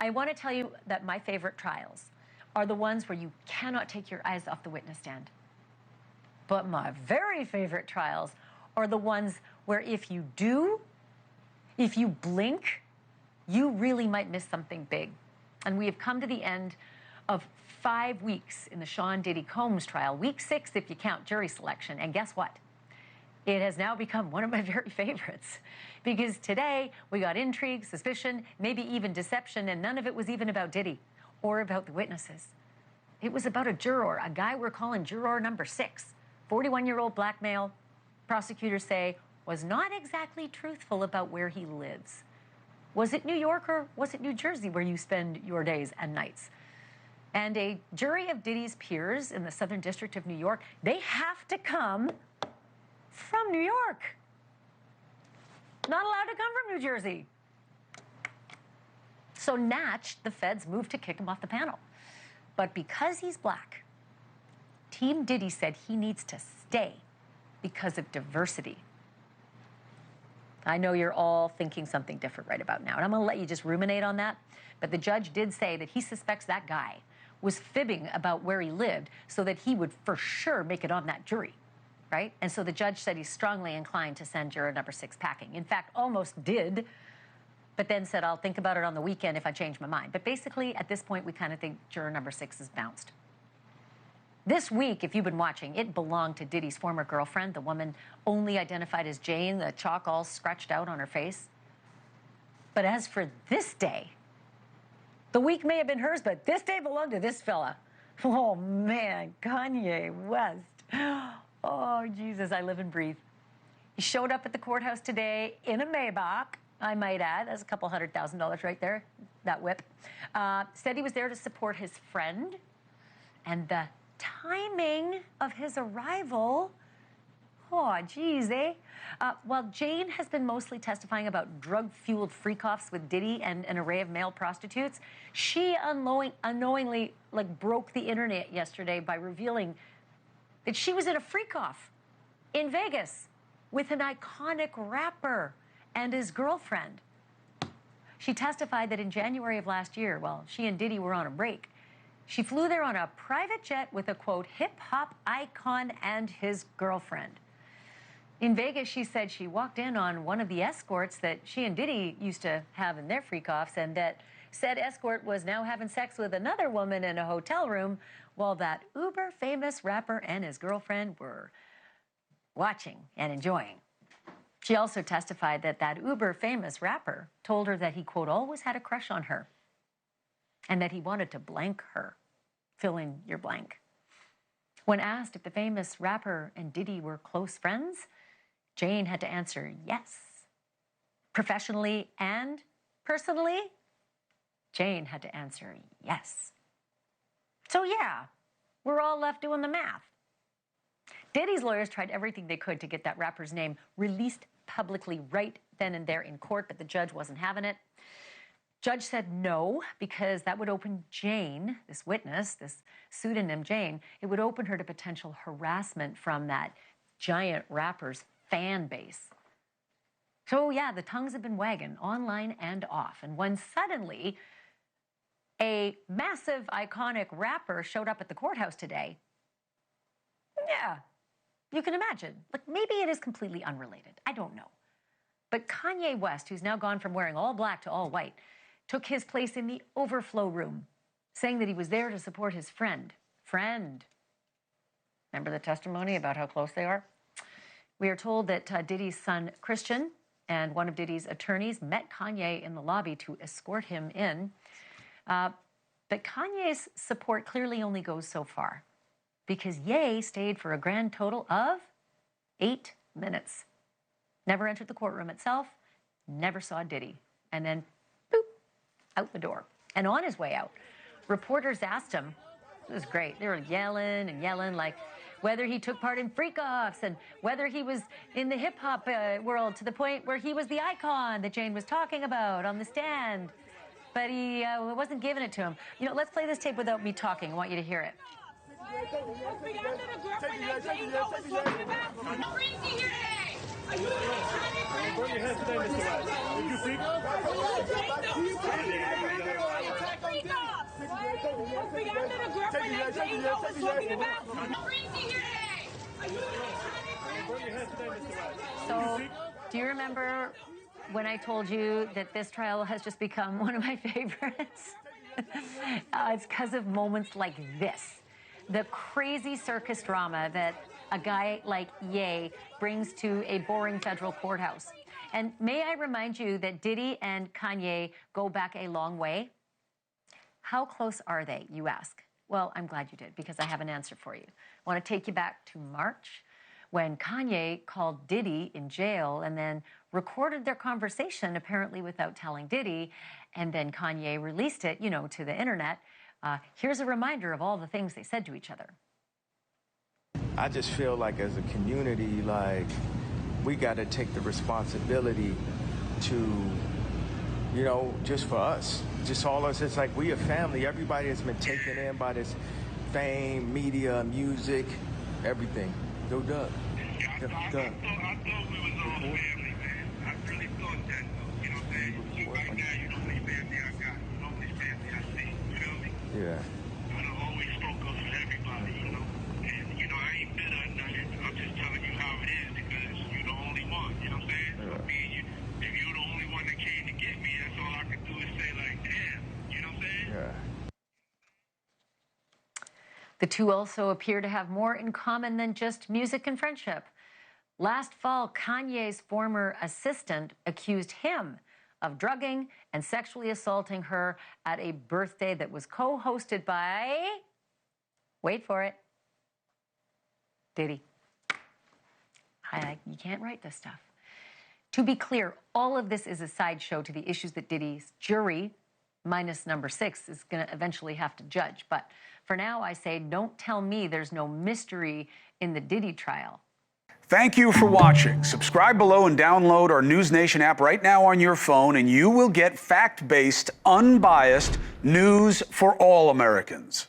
I want to tell you that my favorite trials are the ones where you cannot take your eyes off the witness stand. But my very favorite trials are the ones where if you blink, you really might miss something big. And we have come to the end of 5 weeks in the Sean Diddy Combs trial, week 6 if you count jury selection. And guess what? It has now become one of my very favorites, because today we got intrigue, suspicion, maybe even deception, and none of it was even about Diddy or about the witnesses. It was about a juror, a guy we're calling juror number 6, 41-year-old black male, prosecutors say was not exactly truthful about where he lives. Was it New York or was it New Jersey where you spend your days and nights? And a jury of Diddy's peers in the Southern District of New York, they have to come from New York. Not allowed to come from New Jersey. So Natch, the feds moved to kick him off the panel. But because he's black, Team Diddy said he needs to stay because of diversity. I know you're all thinking something different right about now, and I'm going to let you just ruminate on that. But the judge did say that he suspects that guy was fibbing about where he lived so that he would for sure make it on that jury, right? And so the judge said he's strongly inclined to send juror number 6 packing. In fact, almost did, but then said, I'll think about it on the weekend if I change my mind. But basically, at this point, we kind of think juror number 6 is bounced. This week, if you've been watching, it belonged to Diddy's former girlfriend, the woman only identified as Jane, the chalk all scratched out on her face. But as for this day, the week may have been hers, but this day belonged to this fella. Oh, man, Kanye West. Oh, Jesus, I live and breathe. He showed up at the courthouse today in a Maybach, I might add. That's a couple $100,000 right there, that whip. Said he was there to support his friend, and the timing of his arrival, oh, geez, eh? While Jane has been mostly testifying about drug-fueled freak-offs with Diddy and an array of male prostitutes, she unknowingly broke the internet yesterday by revealing that she was in a freak-off in Vegas with an iconic rapper and his girlfriend. She testified that in January of last year, while she and Diddy were on a break, she flew there on a private jet with a, quote, hip-hop icon and his girlfriend. In Vegas, she said she walked in on one of the escorts that she and Diddy used to have in their freak-offs, and that said escort was now having sex with another woman in a hotel room while that uber-famous rapper and his girlfriend were watching and enjoying. She also testified that that uber-famous rapper told her that he, quote, always had a crush on her and that he wanted to blank her. Fill in your blank. When asked if the famous rapper and Diddy were close friends, Jane had to answer yes. Professionally and personally, Jane had to answer yes. So yeah, we're all left doing the math. Diddy's lawyers tried everything they could to get that rapper's name released publicly right then and there in court, but the judge wasn't having it. Judge said no, because that would open Jane, this witness, this pseudonym Jane, it would open her to potential harassment from that giant rapper's fan base. So yeah, the tongues have been wagging online and off. And when suddenly a massive, iconic rapper showed up at the courthouse today, yeah, you can imagine. Maybe it is completely unrelated. I don't know. But Kanye West, who's now gone from wearing all black to all white, took his place in the overflow room, saying that he was there to support his friend. Friend. Remember the testimony about how close they are? We are told that Diddy's son, Christian, and one of Diddy's attorneys met Kanye in the lobby to escort him in. But Kanye's support clearly only goes so far, because Ye stayed for a grand total of 8 minutes. Never entered the courtroom itself, never saw Diddy, and then out the door. And on his way out, reporters asked him, it was great, they were yelling and yelling, like whether he took part in freak-offs and whether he was in the hip-hop world to the point where he was the icon that Jane was talking about on the stand. But he wasn't giving it to him. You know, let's play this tape without me talking. I want you to hear it. Burn your hands today, Mr. West. Did you freak? So, do you remember when I told you that this trial has just become one of my favorites? It's because of moments like this. The crazy circus drama that a guy like Ye brings to a boring federal courthouse. And may I remind you that Diddy and Kanye go back a long way? How close are they, you ask? Well, I'm glad you did, because I have an answer for you. I want to take you back to March, when Kanye called Diddy in jail and then recorded their conversation, apparently without telling Diddy, and then Kanye released it, to the internet. Here's a reminder of all the things they said to each other. I just feel like as a community, like, we got to take the responsibility to, just for us, just all us. It's like we a family. Everybody has been taken in by this fame, media, music, everything. Go Doug. I thought we was all family, man. I really thought that, though. You know what I'm saying? Right now, you the only family I got. You the only family I see. You feel me? Yeah. I done always spoke up for everybody, And, I ain't bitter or nothing. I'm just telling you how it is because you're the only one. You know what I'm saying? Yeah. So me and you, if you're the only one that came to get me, that's all I can do is say, like, damn. You know what I'm saying? Yeah. The two also appear to have more in common than just music and friendship. Last fall, Kanye's former assistant accused him of drugging and sexually assaulting her at a birthday that was co-hosted by, wait for it, Diddy. You can't write this stuff. To be clear, all of this is a sideshow to the issues that Diddy's jury, minus number 6, is going to eventually have to judge. But for now, I say, don't tell me there's no mystery in the Diddy trial. Thank you for watching. Subscribe below and download our NewsNation app right now on your phone, and you will get fact-based, unbiased news for all Americans.